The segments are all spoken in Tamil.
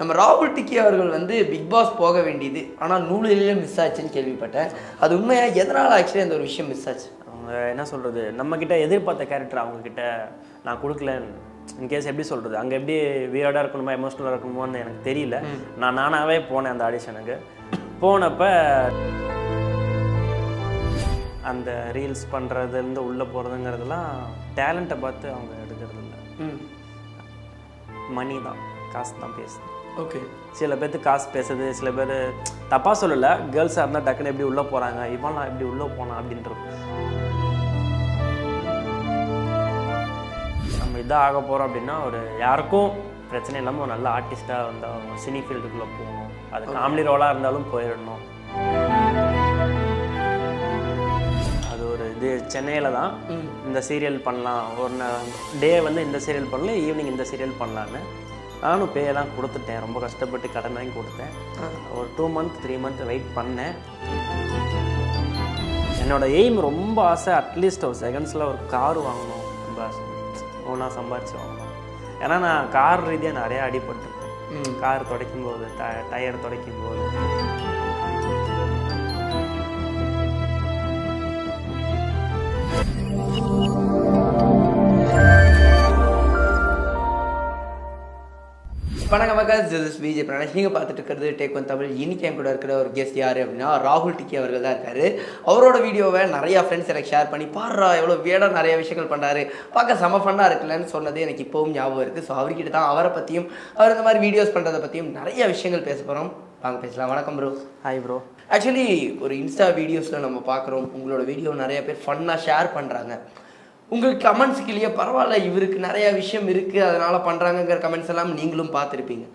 நம்ம ராகுல் டிக்கி அவர்கள் வந்து பிக் பாஸ் போக வேண்டியது ஆனால் நூலிலேயே மிஸ் ஆச்சுன்னு கேள்விப்பட்டேன். அது உண்மையா? எதனால் ஆக்சுவலி அந்த ஒரு விஷயம் மிஸ் ஆச்சு? அவங்க என்ன சொல்கிறது, நம்மக்கிட்ட எதிர்பார்த்த கேரக்டர் அவங்கக்கிட்ட நான் கொடுக்கலன்னு இன்கேஸ் எப்படி சொல்கிறது, அங்கே எப்படி வியர்டாக இருக்கணுமா எமோஷ்னலாக இருக்கணுமான்னு எனக்கு தெரியல. நானாகவே போனேன் அந்த ஆடிஷனுக்கு. போனப்போ அந்த ரீல்ஸ் பண்ணுறதுலேருந்து உள்ளே போகிறதுங்கிறதுலாம் டேலண்ட்டை பார்த்து அவங்க எடுக்கிறது இல்லை. மணி தான், காசு தான் பேசுது. ஓகே, சில பேர்த்து காசு பேசுது, சில பேர் தப்பாக சொல்லலை, கேர்ள்ஸாக இருந்தால் டக்குன்னு எப்படி உள்ளே போகிறாங்க, இவன்லாம் எப்படி உள்ளே போனான் அப்படின்றது. நம்ம இதாக ஆக போகிறோம் அப்படின்னா ஒரு யாருக்கும் பிரச்சனை இல்லாமல் ஒரு நல்ல ஆர்டிஸ்ட்டாக வந்தால் சினி ஃபீல்டுக்குள்ளே போகணும். அது காமெடி ரோலாக இருந்தாலும் போயிடணும். அது ஒரு இது சென்னையில் தான் இந்த சீரியல் பண்ணலாம், ஒரு டே வந்து இந்த சீரியல் பண்ணலாம், ஈவினிங் இந்த சீரியல் பண்ணலான்னு நானும் பேயெல்லாம் கொடுத்துட்டேன். ரொம்ப கஷ்டப்பட்டு கடன் வாங்கி கொடுத்தேன். ஒரு 2 month 3 month வெயிட் பண்ணேன். என்னோடய எய்ம் ரொம்ப ஆசை, அட்லீஸ்ட் ஒரு செகண்ட்ஸில் ஒரு கார் வாங்கணும், ரொம்ப ஆசை, ஒன்றா சம்பாரிச்சு வாங்கணும். ஏன்னா நான் கார் ரீதியாக நிறையா அடிபட்டுருக்கேன். கார் துடைக்கும் போது, டயர் துடைக்கும் போது. வணக்கம் மக்கள், திஸ் இஸ் விஜய் பிரணேஷ். நீங்கள் பார்த்துட்டு இருக்கிறது டேக் ஒன் தமிழ். இன்னைக்கு என் கூட இருக்கிற ஒரு கெஸ்ட் யார் அப்படின்னா ராகுல் டிக்கி அவர்கள் தான் இருக்காரு. அவரோட வீடியோவை நிறையா ஃப்ரெண்ட்ஸ் எனக்கு ஷேர் பண்ணி பாடுறா எவ்வளோ வேடாக நிறைய விஷயங்கள் பண்ணுறாரு, பார்க்க செம ஃபன்னாக இருக்குல்லன்னு சொன்னது எனக்கு இப்போவும் ஞாபகம் இருக்குது. ஸோ அவர்கிட்ட தான் அவரை பற்றியும் அவர் இந்த மாதிரி வீடியோஸ் பண்ணுறதை பற்றியும் நிறைய விஷயங்கள் பேச போகிறோம். வாங்க பேசலாம். வணக்கம் ப்ரோ. Hi bro. ஆக்சுவலி ஒரு இன்ஸ்டா வீடியோஸில் நம்ம பார்க்குறோம், உங்களோட வீடியோ நிறைய பேர் ஃபன்னாக ஷேர் பண்ணுறாங்க. உங்களுக்கு கமெண்ட்ஸுக்கு இல்லையா, பரவாயில்ல இவருக்கு நிறைய விஷயம் இருக்குது அதனால் பண்ணுறாங்கங்கிற கமெண்ட்ஸ் எல்லாம் நீங்களும் பார்த்துருப்பீங்க.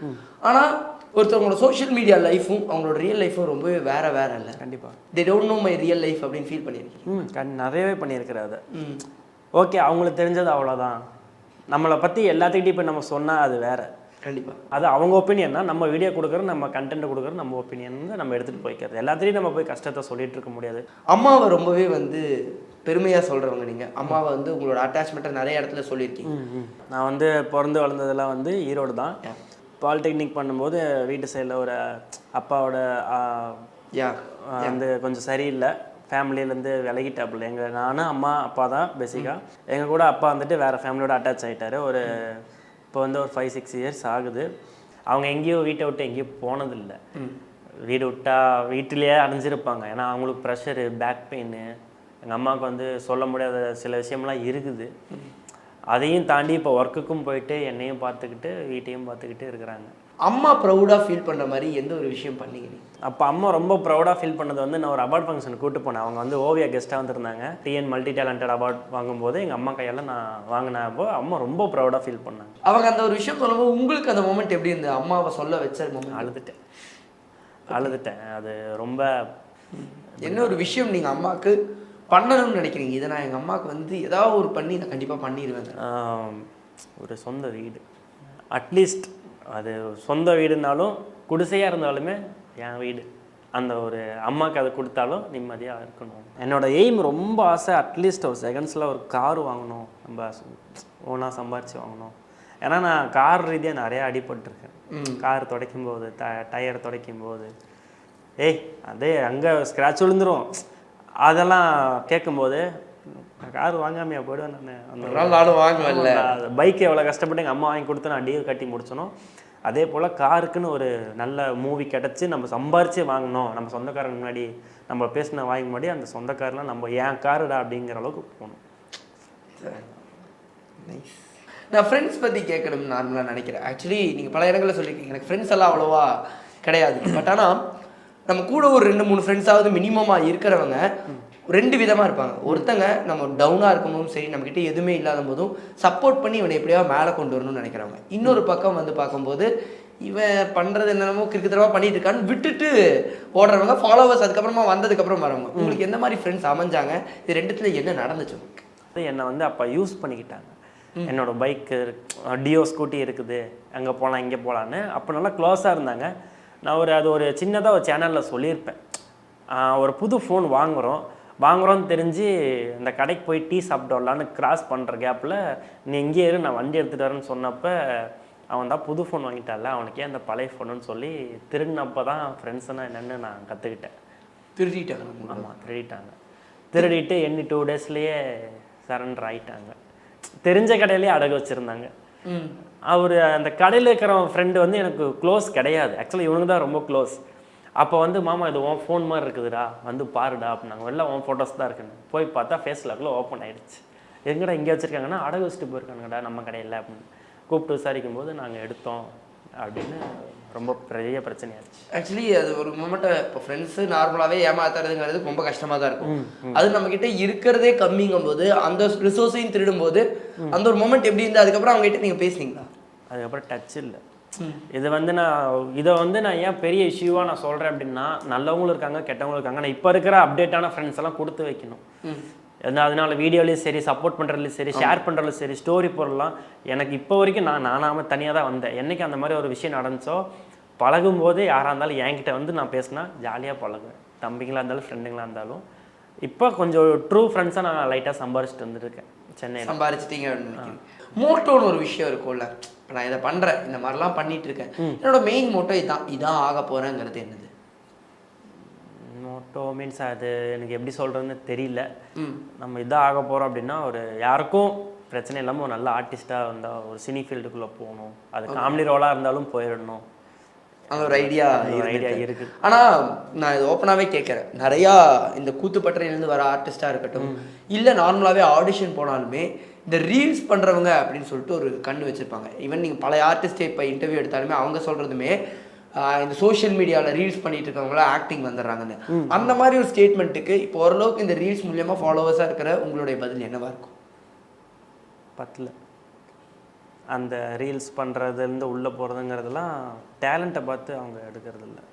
ஆனால் ஒருத்தவங்களோட சோஷியல் மீடியா லைஃப்பும் அவங்களோட ரியல் லைஃப்பும் ரொம்பவே வேறு இல்லை. கண்டிப்பாக they don't know my real life அப்படின்னு ஃபீல் பண்ணியிருக்கீங்க. நிறையவே பண்ணியிருக்கிறேன் அதை. ஓகே, அவங்களுக்கு தெரிஞ்சது அவ்வளோதான். நம்மளை பற்றி எல்லாத்துக்கிட்டையும் இப்போ நம்ம சொன்னால் அது வேறு. கண்டிப்பாக அது அவங்க ஒப்பீனியன்னா, நம்ம வீடியோ கொடுக்குறது, நம்ம கண்டென்ட் கொடுக்குறது நம்ம ஒப்பீனியன் நம்ம எடுத்துகிட்டு போய்க்கிறது. எல்லாத்தையும் நம்ம போய் கஷ்டத்தை சொல்லிட்டு இருக்க முடியாது. அம்மாவை ரொம்பவே வந்து பெருமையாக சொல்கிறவங்க நீங்கள். அம்மாவை வந்து உங்களோட அட்டாச்மெண்ட்டை நிறைய இடத்துல சொல்லியிருக்கீங்க. நான் வந்து பிறந்து வளர்ந்ததெல்லாம் வந்து ஈரோடு தான். பாலிடெக்னிக் பண்ணும்போது வீட்டு சைடில் ஒரு அப்பாவோட வந்து கொஞ்சம் சரியில்லை, ஃபேமிலியிலேருந்து விலகிட்டாப்புல. நானும் அம்மா அப்பா தான் பேசிக்காக. எங்கள் கூட அப்பா வந்துட்டு வேறு ஃபேமிலியோட அட்டாச் ஆகிட்டார். இப்போ வந்து ஒரு 5-6 years ஆகுது. அவங்க எங்கேயும் வீட்டை விட்டு எங்கேயும் போனதில்லை. வீடு விட்டா வீட்டிலேயே அடைஞ்சிருப்பாங்க. ஏன்னா அவங்களுக்கு ப்ரெஷரு, பேக் பெயின், எங்கள் அம்மாவுக்கு வந்து சொல்ல முடியாத சில விஷயம்லாம் இருக்குது. அதையும் தாண்டி இப்போ ஒர்க்குக்கும் போயிட்டு என்னையும் பார்த்துக்கிட்டு வீட்டையும் பார்த்துக்கிட்டு இருக்கிறாங்க. அம்மா ப்ரௌடாக ஃபீல் பண்ணுற மாதிரி எந்த ஒரு விஷயம் பண்ணீங்க? அப்போ அம்மா ரொம்ப ப்ரௌடாக ஃபீல் பண்ணது வந்து, நான் ஒரு அவார்ட் ஃபங்க்ஷனுக்கு கூப்பிட்டு போனேன். அவங்க வந்து ஓவியா கெஸ்ட்டாக வந்துருந்தாங்க. டிஎன் மல்டி டேலண்டட் அவார்ட் வாங்கும்போது எங்கள் அம்மா கையால் நான் வாங்கினப்போ அம்மா ரொம்ப ப்ரௌடாக ஃபீல் பண்ணாங்க. அவங்க அந்த ஒரு விஷயம் சொல்லும்போது உங்களுக்கு அந்த மூமெண்ட் எப்படி இருந்தது? அம்மாவை சொல்ல வச்ச மூமெண்ட்? அழுதுட்டேன். அது ரொம்ப என்ன ஒரு விஷயம் நீங்கள் அம்மாவுக்கு பண்ணணும்னு நினைக்கிறீங்க, இதை நான் எங்கள் அம்மாவுக்கு வந்து ஏதாவது ஒரு பண்ணி நான் கண்டிப்பாக பண்ணிடுவேன்? ஒரு சொந்த வீடு, அட்லீஸ்ட் அது சொந்த வீடுனாலும் குடிசையாக இருந்தாலுமே என் வீடு, அந்த ஒரு அம்மாவுக்கு அதை கொடுத்தாலும் நிம்மதியாக இருக்கணும். என்னோடய எய்ம் ரொம்ப ஆசை, அட்லீஸ்ட் ஒரு செகண்ட்ஸில் ஒரு கார் வாங்கணும், நம்ம ஓனாக சம்பாரித்து வாங்கணும். ஏன்னா நான் கார் ரீதியாக நிறையா அடிபட்டிருக்கேன். கார் துடைக்கும் போது, டயர் துடைக்கும் போது, அதே அங்கே ஸ்க்ராட்ச் விழுந்துடும். அதெல்லாம் கேட்கும்போது கார் வாங்காமையா போய்டுவேன் நான். நானும் வாங்குவேன்ல. பைக்கு எவ்வளோ கஷ்டப்பட்டு எங்கள் அம்மா வாங்கி கொடுத்து நான் டீல் கட்டி முடிச்சணும். அதே போல் காருக்குன்னு ஒரு நல்ல மூவி கிடச்சி நம்ம சம்பாரித்து வாங்கணும். நம்ம சொந்தக்காரங்க முன்னாடி நம்ம பேசின வாங்கி முன்னாடி அந்த சொந்தக்காரெலாம் நம்ம ஏன் காருடா அப்படிங்கிற அளவுக்கு போகணும். நான் ஃப்ரெண்ட்ஸ் பற்றி கேட்கணும்னு நார்மலாக நினைக்கிறேன். ஆக்சுவலி நீங்கள் பல இடங்களில் சொல்லியிருக்கீங்க, எனக்கு ஃப்ரெண்ட்ஸ் எல்லாம் அவ்வளோவா கிடையாது. பட் ஆனால் நம்ம கூட ஒரு 2-3 ஃப்ரெண்ட்ஸாவது மினிமமாக இருக்கிறவங்க 2 விதமாக இருப்பாங்க. ஒருத்தங்க நம்ம டவுனாக இருக்கணும், சரி நம்மக்கிட்ட எதுவுமே இல்லாத போதும் சப்போர்ட் பண்ணி இவனை எப்படியாவது மேலே கொண்டு வரணும்னு நினைக்கிறவங்க. இன்னொரு பக்கம் வந்து பார்க்கும்போது இவன் பண்ணுறது என்னென்னமோ கிறுக்குத்தனமாக பண்ணிட்டு இருக்கான்னு விட்டுட்டு ஓடுறவங்க, ஃபாலோவர்ஸ் அதுக்கப்புறமா வந்ததுக்கப்புறம் வரவங்க. உங்களுக்கு எந்த மாதிரி ஃப்ரெண்ட்ஸ் அமைஞ்சாங்க? இது 2த்துல என்ன நடந்துச்சு? என்னை வந்து அப்போ யூஸ் பண்ணிக்கிட்டாங்க. என்னோடய பைக்கு, டியோ ஸ்கூட்டி இருக்குது, அங்கே போகலாம் இங்கே போகலான்னு. அப்போ நல்லா க்ளோஸாக இருந்தாங்க. நான் அது ஒரு சின்னதாக ஒரு சேனலில் சொல்லியிருப்பேன், ஒரு புது ஃபோன் வாங்குகிறோன்னு தெரிஞ்சு இந்த கடைக்கு போய் டீ சாப்பிட்டு வரலான்னு கிராஸ் பண்ணுற கேப்பில், நீ இங்கே இரு நான் வண்டி எடுத்துகிட்டு வரேன்னு சொன்னப்போ அவன் தான் புது ஃபோன் வாங்கிட்டான்ல, அவனுக்கே அந்த பழைய ஃபோனுன்னு சொல்லி திருடினப்போ தான் ஃப்ரெண்ட்ஸ்னால் என்னென்னு நான் கற்றுக்கிட்டேன். திருடிட்டாங்க? ஆமாம், திருடிட்டாங்க. திருடிட்டு எண்ணி 2 டேஸ்லேயே சரண்டர் ஆகிட்டாங்க. தெரிஞ்ச கடையிலேயே அடகு வச்சுருந்தாங்க. அவர் அந்த கடையில் இருக்கிற ஃப்ரெண்டு வந்து எனக்கு க்ளோஸ் கிடையாது, ஆக்சுவலி இவனுக்கு தான் ரொம்ப க்ளோஸ். அப்போ வந்து மாமா இது உன் ஃபோன் மாதிரி இருக்குதுடா, வந்து பாருடா அப்படின்னாங்க. வெளில உன் ஃபோட்டோஸ் தான் இருக்குன்னு போய் பார்த்தா ஃபேஸ் லாக்கில் ஓப்பன் ஆகிடுச்சு. எங்கடா இங்கே வச்சுருக்காங்கன்னா அடகு வச்சுட்டு போயிருக்கானுங்கடா நம்ம கடையில் அப்படின்னு கூப்பிட்டு விசாரிக்கும் போது நாங்கள் எடுத்தோம் அப்படின்னு ரொம்ப பெரிய பிரச்சனையாச்சு. ஆக்சுவலி அது ஒரு மொமெண்ட்டை இப்போ ஃப்ரெண்ட்ஸு நார்மலாகவே ஏமாத்துறதுங்கிறது ரொம்ப கஷ்டமாக தான் இருக்கும். அது நம்மக்கிட்ட இருக்கிறதே கம்மிங்கும் போது அந்த ரிசோர்ஸையும் திருடும்போது அந்த ஒரு மொமெண்ட் எப்படி இருந்தால் அதுக்கப்புறம் அவங்ககிட்ட நீங்கள் பேசுனீங்களா? அதுக்கப்புறம் டச் இல்லை. இதை வந்து நான் ஏன் பெரிய இஷ்யூவாக நான் சொல்கிறேன் அப்படின்னா, நல்லவங்களும் இருக்காங்க கெட்டவங்களும் இருக்காங்க. நான் இப்போ இருக்கிற அப்டேட்டான ஃப்ரெண்ட்ஸ் எல்லாம் கொடுத்து வைக்கணும். அதனால வீடியோலையும் சரி, சப்போர்ட் பண்ணுறதுலையும் சரி, ஷேர் பண்ணுறதுலையும் சரி, ஸ்டோரி போடலாம். எனக்கு இப்போ வரைக்கும் நானாமல் தனியாக தான் வந்தேன். என்றைக்கு அந்த மாதிரி ஒரு விஷயம் நடந்துச்சோ, பழகும் போது யாராக இருந்தாலும் என்கிட்ட வந்து நான் பேசினா ஜாலியாக பழகுவேன். தம்பிங்களாக இருந்தாலும் ஃப்ரெண்டுங்களாக இருந்தாலும். இப்போ கொஞ்சம் ட்ரூ ஃப்ரெண்ட்ஸாக நான் லைட்டாக சம்பாரிச்சிட்டு வந்துருக்கேன் சென்னையில். சம்பாரிச்சிட்டிங்க அப்படின்னு மோட்டோன்னு ஒரு விஷயம் இருக்கும்ல, இப்போ நான் இதை பண்ணுறேன், இந்த மாதிரிலாம் பண்ணிட்டு இருக்கேன், என்னோட மெயின் மோட்டோ இதான் ஆக போகிறேங்கிறது என்னது? மோட்டோ மீன்ஸ் அது எனக்கு எப்படி சொல்கிறதுன்னு தெரியல. நம்ம இதாக ஆக போகிறோம் அப்படின்னா ஒரு யாருக்கும் பிரச்சனை இல்லாமல் ஒரு நல்ல ஆர்டிஸ்ட்டாக இருந்தால் ஒரு சினி ஃபீல்டுக்குள்ளே போகணும். அது காமெடி ரோலாக இருந்தாலும் போயிடணும். அந்த ஒரு ஐடியா இருக்குது. ஆனால் நான் இது ஓப்பனாகவே கேட்குறேன், நிறையா இந்த கூத்துப்பட்டறையிலேருந்து வர ஆர்டிஸ்ட்டாக இருக்கட்டும், இல்லை நார்மலாகவே ஆடிஷன் போனாலுமே இந்த ரீல்ஸ் பண்ணுறவங்க அப்படின்னு சொல்லிட்டு ஒரு கண்ணு வச்சுருப்பாங்க. ஈவன் நீங்கள் பழைய ஆர்டிஸ்ட்டை இப்போ இன்டர்வியூ எடுத்தாலுமே அவங்க சொல்கிறதுமே இந்த சோஷியல் மீடியாவில் ரீல்ஸ் பண்ணிட்டு இருக்கவங்கள ஆக்டிங் வந்துடுறாங்கன்னு. அந்த மாதிரி ஒரு ஸ்டேட்மெண்ட்டுக்கு இப்போ ஓரளவுக்கு இந்த ரீல்ஸ் மூலியமாக ஃபாலோவர்ஸாக இருக்கிற உங்களுடைய பதில் என்னவா இருக்கும்? பத்தில் அந்த ரீல்ஸ் பண்ணுறதுலேருந்து உள்ளே போகிறதுங்கிறதுலாம் டேலண்ட்டை பார்த்து அவங்க எடுக்கிறது இல்லை.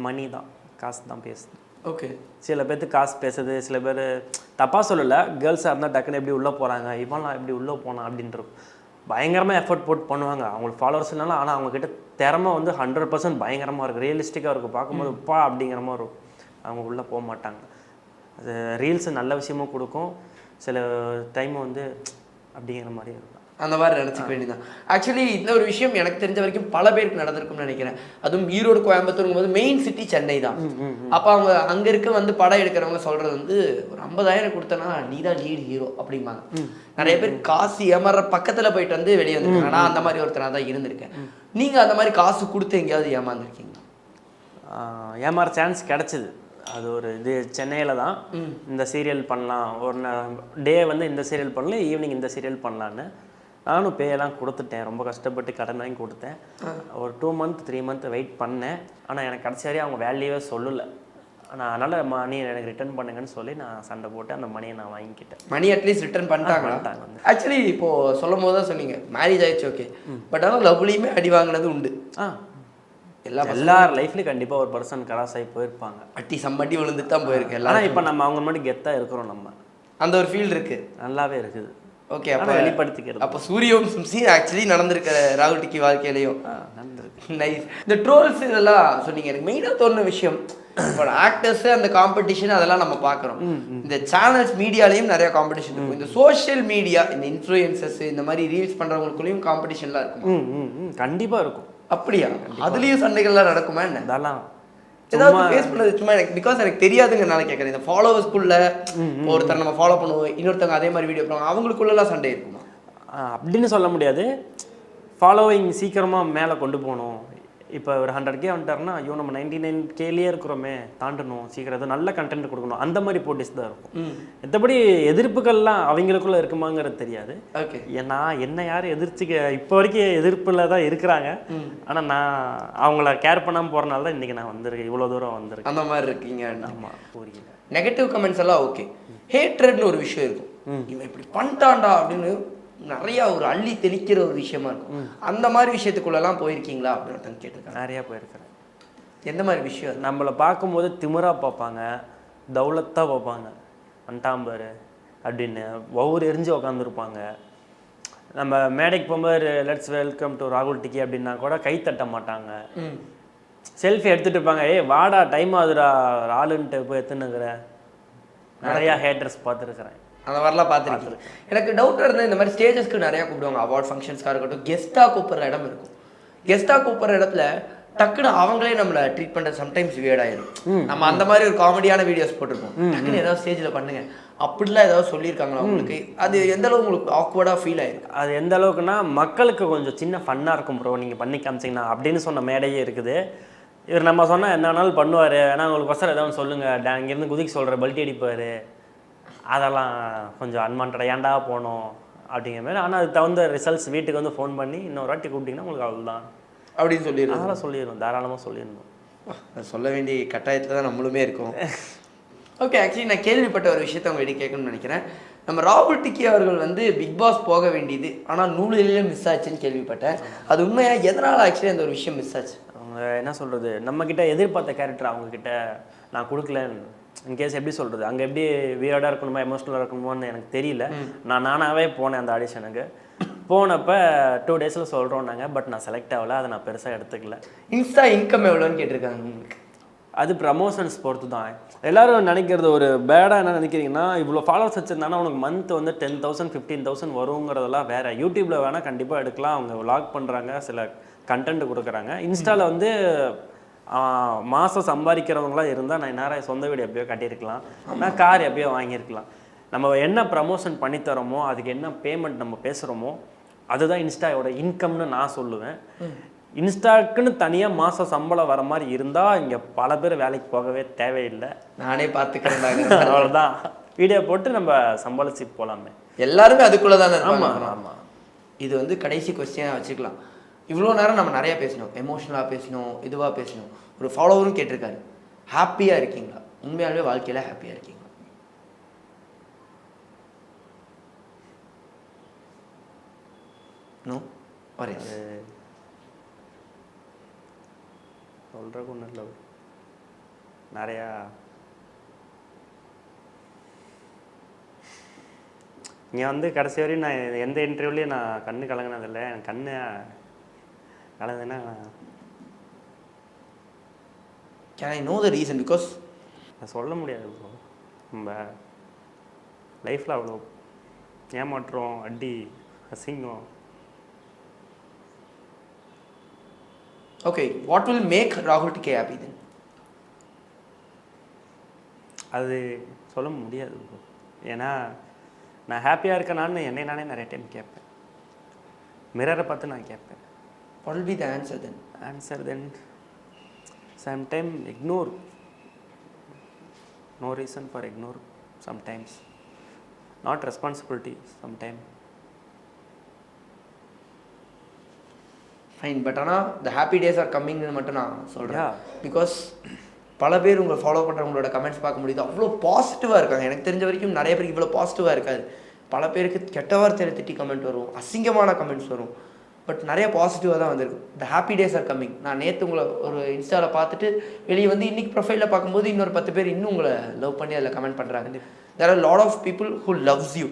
மணி தான், காசு தான் பேசுது. ஓகே, சில பேர்த்து காசு பேசுது, சில பேர் தப்பாக சொல்லலை, கேர்ள்ஸாக இருந்தால் டக்குன்னு எப்படி உள்ளே போகிறாங்க, இவன்லாம் எப்படி உள்ளே போனான் அப்படின்ட்டு பயங்கரமாக எஃபர்ட் போட்டு பண்ணுவாங்க. அவங்களுக்கு ஃபாலோவர்ஸ் இல்லைனாலும் ஆனால் அவங்கக்கிட்ட திறமை வந்து 100% பயங்கரமாக இருக்கும், ரியலிஸ்டிக்காக இருக்கும். பார்க்கும்போது பா அப்படிங்கிற மாதிரி இருக்கும். அவங்க உள்ளே போக மாட்டாங்க. அது ரீல்ஸு நல்ல விஷயமும் கொடுக்கும், சில டைம் வந்து அப்படிங்கிற மாதிரி இருக்கும். அந்த மாதிரி நினச்சிக்க வேண்டியதான். ஆக்சுவலி இந்த ஒரு விஷயம் எனக்கு தெரிஞ்ச வரைக்கும் பல பேருக்கு நடந்திருக்கும்னு நினைக்கிறேன். அதுவும் ஈரோடு கோயம்புத்தூருங்கும் போது மெயின் சிட்டி சென்னை தான். அப்போ அவங்க அங்கே இருக்க வந்து படம் எடுக்கிறவங்க சொல்கிறது வந்து ஒரு 50,000 கொடுத்தனா நீ தான் லீட் ஹீரோ அப்படிம்பாங்க. நிறைய பேர் காசு ஏமாற பக்கத்தில் போயிட்டு வந்து வெளியே வந்துருக்காங்க. நான் அந்த மாதிரி ஒருத்தனாக தான் இருந்திருக்கேன். நீங்கள் அந்த மாதிரி காசு கொடுத்து எங்கேயாவது ஏமாந்துருக்கீங்களா? ஏமாற சான்ஸ் கிடச்சிது. அது ஒரு இது சென்னையில் தான். இந்த சீரியல் பண்ணலாம், ஒரு டே வந்து இந்த சீரியல் பண்ணல, ஈவினிங் இந்த சீரியல் பண்ணலான்னு நானும் பேயெல்லாம் கொடுத்துட்டேன். ரொம்ப கஷ்டப்பட்டு கடன் வாங்கி கொடுத்தேன். ஒரு 2 மந்த் 3 மந்த் வெயிட் பண்ணேன். ஆனால் எனக்கு கடைசி வரையும் அவங்க வேல்யூவே சொல்லலை. நான் அதனால் மணி எனக்கு ரிட்டர்ன் பண்ணுங்கன்னு சொல்லி நான் சண்டை போட்டு அந்த மணியை நான் வாங்கிக்கிட்டேன். மணி அட்லீஸ்ட் ரிட்டர்ன் பண்ணிட்டாங்க. ஆக்சுவலி இப்போது சொல்லும் போது தான் சொன்னீங்க மேரேஜ் ஆயிடுச்சு, ஓகே, பட் ஆனால் லவ்லியுமே அடி வாங்கினது உண்டு. எல்லார் லைஃப்லையும் கண்டிப்பாக ஒரு பர்சன் கிராஸ் ஆகி போயிருப்பாங்க. அட்டி சம்மட்டி விழுந்துட்டு தான் போயிருக்கு. ஆனால் இப்போ நம்ம அவங்க மட்டும் கெத்தாக இருக்கிறோம். நம்ம அந்த ஒரு ஃபீல் இருக்குது, நல்லாவே இருக்குது. ஓகே, அப்போ வெளிப்படுத்திக்கிறது. அப்போ சூரியவம்சம் சீன் ஆக்சுவலி நடந்திருக்க ராகுல் டிக்கி வாழ்க்கையிலையும் நடந்திருக்கு. நைஸ். இந்த ட்ரோல்ஸ் இதெல்லாம் சொன்னீங்க. எனக்கு மெயினாக தோணுன விஷயம், இப்போ ஆக்டர்ஸு அந்த காம்படிஷன் அதெல்லாம் நம்ம பார்க்குறோம். இந்த சேனல்ஸ் மீடியாலையும் நிறைய காம்படிஷன் இருக்கும். இந்த சோஷியல் மீடியா, இந்த இன்ஃப்ளூயன்சர்ஸ், இந்த மாதிரி ரீல்ஸ் பண்ணுறவங்களுக்குள்ளேயும் காம்படிஷன்லாம் இருக்கும். கண்டிப்பாக இருக்கும். அப்படியா? அதுலேயும் சண்டைகள்லாம் நடக்குமா என்ன? அதெல்லாம் ஏதாவது ஃபேஸ் பண்ணது சும்மா எனக்கு பிகாஸ் எனக்கு தெரியாதுங்கிறனால கேட்குறேன். இந்த ஃபாலோவர்ஸ்குள்ள ஒருத்தர் நம்ம ஃபாலோ பண்ணுவோம், இன்னொருத்தவங்க அதே மாதிரி வீடியோ பண்ணுவாங்க, அவங்களுக்குள்ளலாம் சண்டை இருக்குமா? அப்படின்னு சொல்ல முடியாது. ஃபாலோவிங் சீக்கிரமாக மேலே கொண்டு போகணும். இப்போ ஒரு 100K வந்துட்டாருன்னா ஐயோ நம்ம 99Kலேயே இருக்கிறோமே, தாண்டணும், சீக்கிரம் ஏதோ நல்ல கண்டென்ட் கொடுக்கணும், அந்த மாதிரி போட்டிஸ் தான் இருக்கும். மற்றபடி எதிர்ப்புகள்லாம் அவங்களுக்குள்ள இருக்குமாங்கிறது தெரியாது. ஓகே, நான் என்ன யாரும் எதிர்த்துக்க இப்போ வரைக்கும் எதிர்ப்பில் தான் இருக்கிறாங்க. ஆனால் நான் அவங்கள கேர் பண்ணாமல் போகிறனால தான் இன்றைக்கி நான் வந்திருக்கேன், இவ்வளோ தூரம் வந்திருக்கேன். அந்த மாதிரி இருக்கீங்க. ஆமாம், புரியல. நெகட்டிவ் கமெண்ட்ஸ் எல்லாம் ஓகே, ஹேட்ரட்னு ஒரு விஷயம் இருக்கும். இவன் இப்படி பண்ணிட்டான்டா அப்படின்னு நிறையா ஒரு அள்ளி தெளிக்கிற ஒரு விஷயமா இருக்கும். அந்த மாதிரி விஷயத்துக்குள்ளெல்லாம் போயிருக்கீங்களா அப்படின்னு கேட்டிருக்கேன். நிறையா போயிருக்கிறேன். எந்த மாதிரி விஷயம்? நம்மளை பார்க்கும்போது திமிரா பார்ப்பாங்க, தௌலத்தாக பார்ப்பாங்க, அண்டாம்பர் அப்படின்னு ஒவ்வொரு எரிஞ்சு உக்காந்துருப்பாங்க. நம்ம மேடைக்கு போகும்போது லெட்ஸ் வெல்கம் டு ராகுல் டிக்கி அப்படின்னா கூட கை தட்ட மாட்டாங்க. செல்ஃபி எடுத்துகிட்டு இருப்பாங்க, ஏய் வாடா டைம் ஆகுதுடா ஆளுன்ட்டு போய் எடுத்துன்னுக்குறேன். நிறையா ஹேட்டர்ஸ் பார்த்துருக்குறேன். அந்த மாதிரிலாம் பார்த்துருக்கேன். எனக்கு டவுட்டாக இருந்தது, இந்த மாதிரி ஸ்டேஜஸ்க்கு நிறையா கூப்பிடுவாங்க, அவார்ட் ஃபங்க்ஷன்ஸ்க்காக இருக்கட்டும், கெஸ்ட்டாக கூப்பிட்ற இடம் இருக்கும். கெஸ்ட்டாக கூப்பிட்ற இடத்துல டக்குன்னு அவங்களே நம்மளை ட்ரீட் பண்ணுறது சம்டைம்ஸ் வியர்ட் ஆயிடும். நம்ம அந்த மாதிரி ஒரு காமெடியான வீடியோஸ் போட்டிருப்போம், டக்குன்னு ஏதாவது ஸ்டேஜில் பண்ணுங்க அப்படிலாம் ஏதாவது சொல்லியிருக்காங்களா உங்களுக்கு? அது எந்த அளவுக்கு உங்களுக்கு ஆக்வர்டாக ஃபீல் ஆயிருக்கு? அது எந்த அளவுக்குன்னா மக்களுக்கு கொஞ்சம் சின்ன ஃபன்னாக இருக்கும் ப்ரோ, நீங்கள் பண்ணி காமிச்சிங்கன்னா அப்படின்னு சொன்ன மேடையே இருக்குது. இவர் நம்ம சொன்னால் என்ன வேணாலும் பண்ணுவார், ஆனால் உங்களுக்கு பசங்க ஏதாவது சொல்லுங்கள், இங்கேருந்து குதிக்க சொல்கிற பல்ட்டி அடிப்பார், அதெல்லாம் கொஞ்சம் அன்வான்டாக ஏன்டா போனோம் அப்படிங்கிற மாதிரி. ஆனால் அது தகுந்த ரிசல்ட்ஸ் வீட்டுக்கு வந்து ஃபோன் பண்ணி இன்னொரு வாட்டி கூப்பிட்டிங்கன்னா உங்களுக்கு அவ்வளோதான் அப்படின்னு சொல்லிடுறோம். அதெல்லாம் சொல்லிடுவோம், தாராளமாக சொல்லிடணும். சொல்ல வேண்டிய கட்டாயத்தில் தான் நம்மளுமே இருக்கோம். ஓகே, ஆக்சுவலி நான் கேள்விப்பட்ட ஒரு விஷயத்தை உங்கள்கிட்ட கேட்கணும்னு நினைக்கிறேன். நம்ம ராகுல் டிக்கி அவர்கள் வந்து பிக் பாஸ் போக வேண்டியது, ஆனால் நூலிலேயே மிஸ் ஆச்சுன்னு கேள்விப்பட்டேன். அது உண்மையாக எதனால் ஆக்சுவலி அந்த ஒரு விஷயம் மிஸ் ஆச்சு? அவங்க என்ன சொல்கிறது, நம்மக்கிட்ட எதிர்பார்த்த கேரக்டர் அவங்கக்கிட்ட நான் கொடுக்கலன்னு, இன்கேஸ் எப்படி சொல்கிறது, அங்கே எப்படி வியர்டாக இருக்கணுமா எமோஷ்னலாக இருக்கணுமான்னு எனக்கு தெரியல. நானாகவே போனேன் அந்த ஆடிஷனுக்கு. போனப்போ 2 டேஸில் சொல்கிறோன்னாங்க, பட் நான் செலக்ட் ஆகலை. அதை நான் பெருசாக எடுத்துக்கல. இன்ஸ்டா இன்கம் எவ்வளோன்னு கேட்டிருக்காங்க உங்களுக்கு? அது ப்ரமோஷன்ஸ் பொறுத்து தான். எல்லோரும் நினைக்கிறது ஒரு பேடாக என்ன நினைக்கிறீங்கன்னா, இவ்வளோ ஃபாலோவர்ஸ் வச்சுருந்தானா உனக்கு மந்த் வந்து 10,000 15,000 வருங்கிறதெல்லாம் வேறு. யூடியூப்பில் வேணால் கண்டிப்பாக எடுக்கலாம், அவங்க விளாக் பண்ணுறாங்க, சில கண்டென்ட் கொடுக்குறாங்க. இன்ஸ்டாவில் வந்து மாதம் சம்பாதிக்கிறவங்களாம் இருந்தால் நான் நேரம் சொந்த வீடு எப்பயோ கட்டியிருக்கலாம், நான் கார் எப்பயோ வாங்கியிருக்கலாம். நம்ம என்ன ப்ரமோஷன் பண்ணித்தரோமோ அதுக்கு என்ன பேமெண்ட் நம்ம பேசுகிறோமோ அதுதான் இன்ஸ்டாவோட இன்கம்னு நான் சொல்லுவேன். இன்ஸ்டாக்குன்னு தனியாக மாதம் சம்பளம் வர மாதிரி இருந்தால் இங்கே பல பேர் வேலைக்கு போகவே தேவையில்லை. நானே பார்த்துக்கிறேன், அவ்வளோதான். வீடியோ போட்டு நம்ம சம்பளத்துக்கு போகலாமே. எல்லாருமே அதுக்குள்ளே தானே. ஆமாம் ஆமாம். இது வந்து கடைசி கொஸ்டினாக வச்சுக்கலாம். இவ்வளோ நேரம் நம்ம நிறையா பேசினோம், எமோஷனலாக பேசினோம், இதுவாக பேசினோம். ஒரு ஃபாலோவரும் கேட்டிருக்காரு, ஹாப்பியாக இருக்கீங்களா? உண்மையாகவே வாழ்க்கையில் ஹாப்பியாக இருக்கீங்களா? நோ ஒரே சொல்கிறக்கு ஒன்றும் இல்லை. நிறையா இங்கே வந்து கடைசி வரையும் நான் எந்த இன்டர்வியூலையும் நான் கண்ணு கலங்கினதில்லை. எனக்கு கண்ணு கலங்குதுன்னா can I know the reason? Because நான் சொல்ல முடியாது ப்ரோ. நம்ம லைஃப்பில் அவ்வளோ ஏமாற்றம், அடி, அசிங்கம். ஓகே, வாட் வில் மேக் ராகுல் டிக்கே ஹாப்பி தென்? அது சொல்ல முடியாது ப்ரோ. ஏன்னா நான் ஹாப்பியாக இருக்கேனான்னு என்னை நானே நிறைய டைம் கேட்பேன். மிரரை பார்த்து நான் கேட்பேன், what will be the answer then? Answer then sometime ignore. No reason for ignore sometimes. Not responsibility sometime. Fine, but ஆனால் த ஹாப்பி டேஸ் ஆர் கம்மிங்னு மட்டும் நான் சொல்கிறேன். பிகாஸ் பல பேர் உங்களை ஃபாலோ பண்ணுறவங்களோட கமெண்ட்ஸ் பார்க்க முடியுது, அவ்வளோ பாசிட்டிவாக இருக்காங்க. எனக்கு தெரிஞ்ச வரைக்கும் நிறைய பேருக்கு இவ்வளோ பாசிட்டிவாக இருக்காது. பல பேருக்கு கெட்ட வார்த்தையில் திட்டி கமெண்ட் வரும், அசிங்கமான கமெண்ட்ஸ் வரும், பட் நிறைய பாசிட்டிவாக தான் வந்திருக்கு. த ஹாப்பி டேஸ் ஆர் கம்மிங். நான் நேற்று உங்களை ஒரு இன்ஸ்டாவில் பார்த்துட்டு வெளியே வந்து இன்றைக்கி ப்ரொஃபைலில் பார்க்கும்போது இன்னொரு 10 பேர் இன்னும் உங்களை லவ் பண்ணி அதில் கமெண்ட் பண்ணுறாங்க. There are lot of people who loves you.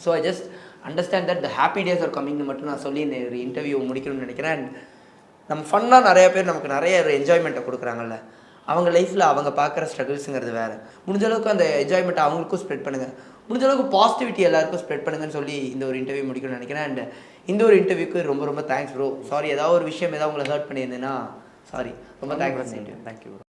So I just understand that the happy days are கம்மிங்னு மட்டும் நான் சொல்லி இந்த ஒரு இன்டர்வியூ முடிக்கணும்னு நினைக்கிறேன். அண்ட் நம்ம ஃபன்னாக நிறைய பேர் நமக்கு நிறைய ஒரு என்ஜாய்மெண்ட்டை கொடுக்குறாங்கல்ல, அவங்க லைஃப்பில் அவங்க பார்க்குற ஸ்ட்ரகிள்ஸுங்கிறது வேறு. முடிஞ்ச அளவுக்கு அந்த என்ஜாய்மெண்ட்டை அவங்களுக்கும் ஸ்ப்ரெட் பண்ணுங்கள், முடிஞ்ச அளவுக்கு பாசிட்டிவிட்டி எல்லாருக்கும் ஸ்ப்ரெட் பண்ணுங்கன்னு சொல்லி இந்த ஒரு இன்டர்வியூ முடிக்கணும்னு நினைக்கிறேன். அண்ட் இந்த ஒரு இன்டர்வியூக்கு ரொம்ப ரொம்ப தேங்க்ஸ் ப்ரோ. சாரி, ஏதாவது ஒரு விஷயம் ஏதாவது உங்களை ஹர்ட் பண்ணியிருந்தேன்னா சாரி. ரொம்ப தேங்க்ஸ். Thank you bro.